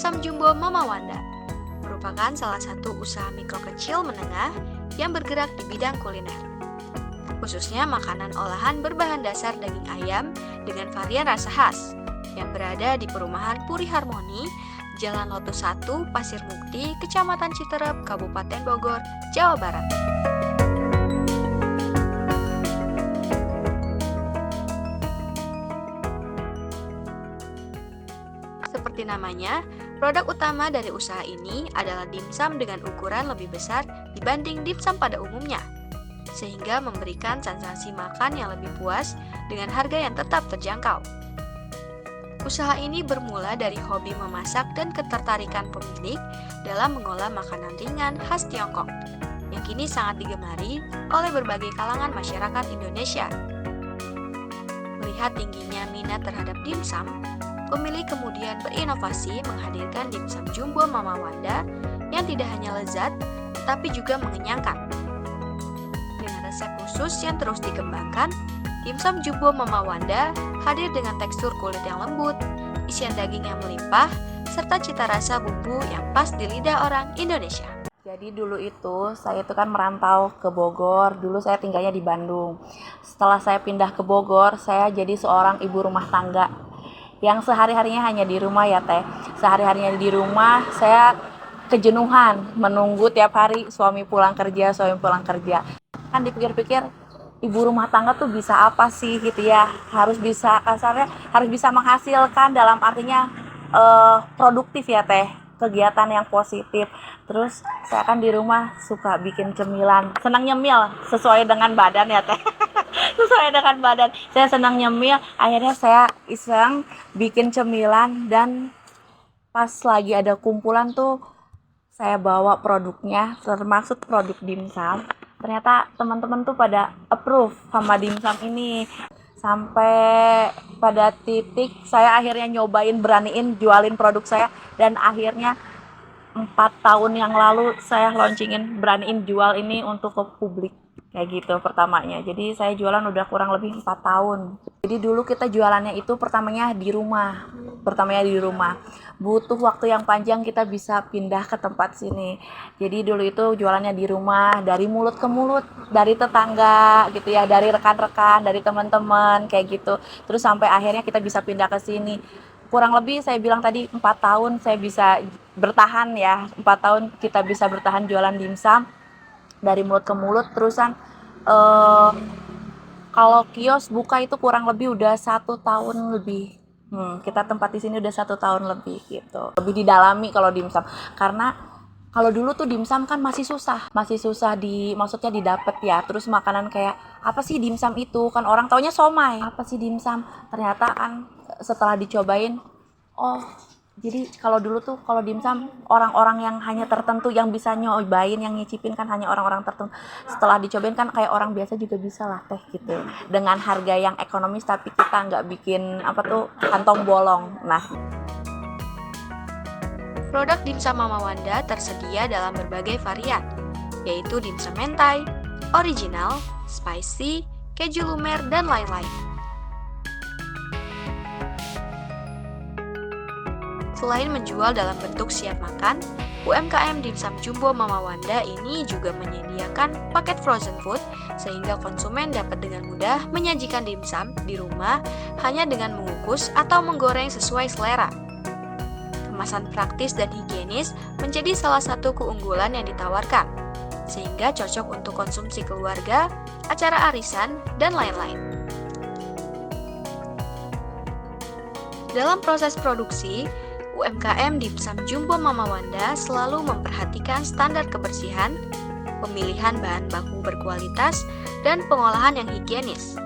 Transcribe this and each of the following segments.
Dimsum Jumbo Mama Wanda merupakan salah satu usaha mikro kecil menengah yang bergerak di bidang kuliner, khususnya makanan olahan berbahan dasar daging ayam dengan varian rasa khas yang berada di perumahan Puri Harmoni, Jalan Lotus 1, Pasir Mukti, Kecamatan Citerep, Kabupaten Bogor, Jawa Barat. Seperti namanya, produk utama dari usaha ini adalah dimsum dengan ukuran lebih besar dibanding dimsum pada umumnya, sehingga memberikan sensasi makan yang lebih puas dengan harga yang tetap terjangkau. Usaha ini bermula dari hobi memasak dan ketertarikan pemilik dalam mengolah makanan ringan khas Tiongkok, yang kini sangat digemari oleh berbagai kalangan masyarakat Indonesia. Melihat tingginya minat terhadap dimsum, pemilik kemudian berinovasi menghadirkan dimsum jumbo Mama Wanda yang tidak hanya lezat, tetapi juga mengenyangkan. Dengan resep khusus yang terus dikembangkan, dimsum jumbo Mama Wanda hadir dengan tekstur kulit yang lembut, isian daging yang melimpah, serta cita rasa bumbu yang pas di lidah orang Indonesia. Jadi dulu itu saya itu kan merantau ke Bogor, dulu saya tinggalnya di Bandung. Setelah saya pindah ke Bogor, saya jadi seorang ibu rumah tangga yang sehari-harinya hanya di rumah ya teh. Sehari-harinya di rumah, saya kejenuhan menunggu tiap hari suami pulang kerja. Kan dipikir-pikir, ibu rumah tangga tuh bisa apa sih gitu ya, harus bisa, kasarnya harus bisa menghasilkan, dalam artinya produktif ya teh, kegiatan yang positif. Terus saya kan di rumah suka bikin cemilan, senang nyemil sesuai dengan badan ya teh. Sesuai dengan badan, saya senang nyemil, akhirnya saya iseng bikin cemilan, dan pas lagi ada kumpulan tuh saya bawa produknya, termasuk produk dimsum. Ternyata teman-teman tuh pada approve sama dimsum ini. Sampai pada titik saya akhirnya nyobain, beraniin jualin produk saya, dan akhirnya 4 tahun yang lalu saya launchingin, beraniin jual ini untuk ke publik. Kayak gitu pertamanya. Jadi saya jualan udah kurang lebih 4 tahun. Jadi dulu kita jualannya itu pertamanya di rumah. Butuh waktu yang panjang kita bisa pindah ke tempat sini. Jadi dulu itu jualannya di rumah, dari mulut ke mulut, dari tetangga gitu ya, dari rekan-rekan, dari teman-teman kayak gitu. Terus sampai akhirnya kita bisa pindah ke sini. Kurang lebih saya bilang tadi 4 tahun saya bisa bertahan ya. 4 tahun kita bisa bertahan jualan dimsum dari mulut ke mulut. Terusan kalau kios buka itu kurang lebih udah 1 tahun lebih. Kita tempat di sini udah 1 tahun lebih gitu. Lebih didalami kalau dimsum, karena kalau dulu tuh dimsum kan masih susah maksudnya didapat ya. Terus makanan kayak apa sih dimsum itu, kan orang taunya somai, apa sih dimsum. Ternyata kan setelah dicobain, oh jadi kalau dulu tuh kalau dimsum orang-orang yang hanya tertentu yang bisa nyobain, yang nyicipin kan hanya orang-orang tertentu. Setelah dicobain kan kayak orang biasa juga bisa lah teh gitu, dengan harga yang ekonomis, tapi kita nggak bikin kantong bolong. Nah, Produk dimsum Mama Wanda tersedia dalam berbagai varian, yaitu dimsum mentai, original, spicy, keju lumer, dan lain-lain. Selain menjual dalam bentuk siap makan, UMKM Dimsum Jumbo Mama Wanda ini juga menyediakan paket frozen food sehingga konsumen dapat dengan mudah menyajikan dimsum di rumah hanya dengan mengukus atau menggoreng sesuai selera. Kemasan praktis dan higienis menjadi salah satu keunggulan yang ditawarkan, sehingga cocok untuk konsumsi keluarga, acara arisan, dan lain-lain. Dalam proses produksi, UMKM Dimsum Jumbo Mama Wanda selalu memperhatikan standar kebersihan, pemilihan bahan baku berkualitas, dan pengolahan yang higienis.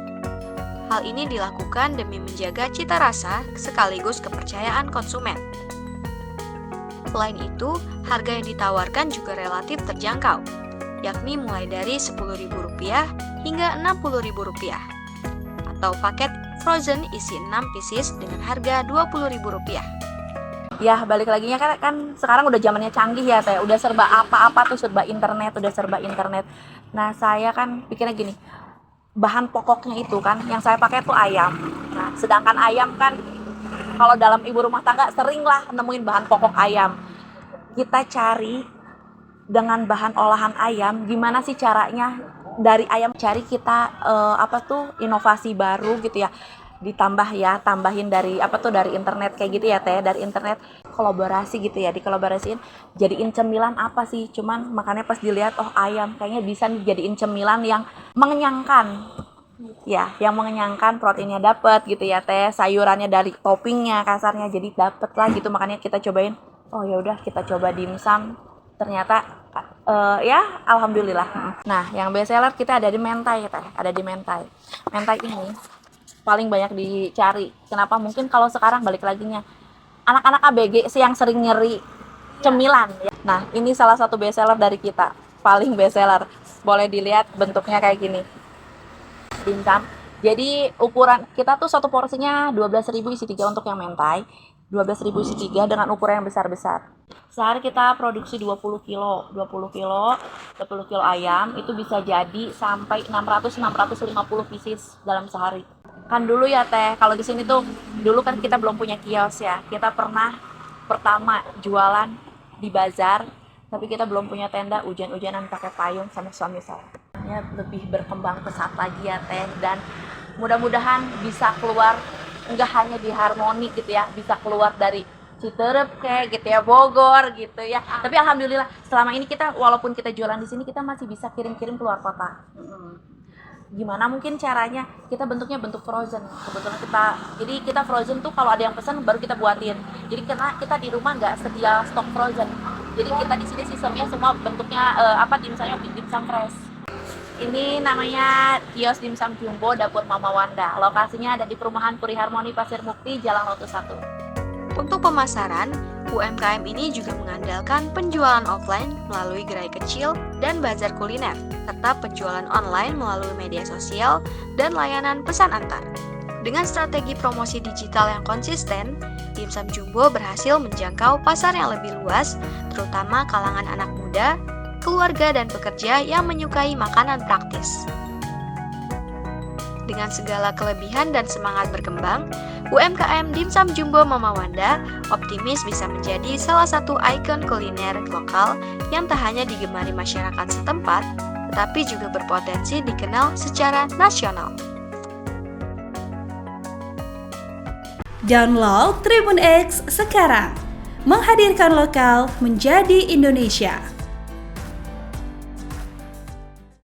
Hal ini dilakukan demi menjaga cita rasa sekaligus kepercayaan konsumen. Selain itu, harga yang ditawarkan juga relatif terjangkau, yakni mulai dari Rp10.000 hingga Rp60.000, atau paket frozen isi 6 pieces dengan harga Rp20.000. ya balik lagi kan sekarang udah zamannya canggih ya teh, udah serba apa-apa tuh serba internet. Nah saya kan pikirnya gini, bahan pokoknya itu kan yang saya pakai tuh ayam. Nah sedangkan ayam kan kalau dalam ibu rumah tangga sering lah nemuin bahan pokok ayam. Kita cari dengan bahan olahan ayam, gimana sih caranya dari ayam, cari kita inovasi baru gitu ya, tambahin dari dari internet kayak gitu ya Teh, dari internet kolaborasi gitu ya, dikolaborasiin jadiin cemilan apa sih, cuman makanya pas dilihat ayam kayaknya bisa nih jadiin cemilan yang mengenyangkan ya, yang mengenyangkan, proteinnya dapet gitu ya Teh, sayurannya dari toppingnya kasarnya jadi dapet lah gitu, makanya kita cobain, ya udah kita coba dimsum, ternyata ya alhamdulillah. Nah yang best seller kita ada di mentai Teh, ada di mentai ini paling banyak dicari. Kenapa? Mungkin kalau sekarang balik laginya anak-anak ABG sih yang sering nyeri cemilan ya. Nah ini salah satu best seller dari kita, paling best seller, boleh dilihat bentuknya kayak gini, dimsum. Jadi ukuran kita tuh satu porsinya 12.000 isi 3 untuk yang mentai, 12.000 isi 3 dengan ukuran yang besar-besar. Sehari kita produksi 20 kilo ayam, itu bisa jadi sampai 600-650 pieces dalam sehari. Kan dulu ya Teh, kalau di sini tuh dulu kan kita belum punya kios ya. Kita pernah pertama jualan di bazar, tapi kita belum punya tenda, hujan-hujanan pakai payung sama suami saya. Lebih berkembang pesat lagi ya Teh, dan mudah-mudahan bisa keluar enggak hanya di Harmoni gitu ya, bisa keluar dari Citerep kayak gitu ya, Bogor gitu ya. Tapi alhamdulillah selama ini kita walaupun kita jualan di sini, kita masih bisa kirim-kirim keluar kota. Gimana mungkin caranya? Kita bentuknya bentuk frozen. Kebetulan kita frozen tuh kalau ada yang pesan baru kita buatin. Jadi karena kita di rumah nggak sedia stok frozen. Jadi kita di sini sistemnya semua bentuknya dimsum fresh. Ini namanya kios dimsum jumbo dapur Mama Wanda. Lokasinya ada di perumahan Puri Harmoni Pasir Mukti, Jalan Lotus 1. Untuk pemasaran, UMKM ini juga mengandalkan penjualan offline melalui gerai kecil dan bazar kuliner, serta penjualan online melalui media sosial dan layanan pesan antar. Dengan strategi promosi digital yang konsisten, Dimsum Jumbo berhasil menjangkau pasar yang lebih luas, terutama kalangan anak muda, keluarga dan pekerja yang menyukai makanan praktis. Dengan segala kelebihan dan semangat berkembang, UMKM Dimsum Jumbo Mama Wanda optimis bisa menjadi salah satu ikon kuliner lokal yang tak hanya digemari masyarakat setempat, tetapi juga berpotensi dikenal secara nasional. Download Tribun X sekarang, menghadirkan lokal menjadi Indonesia.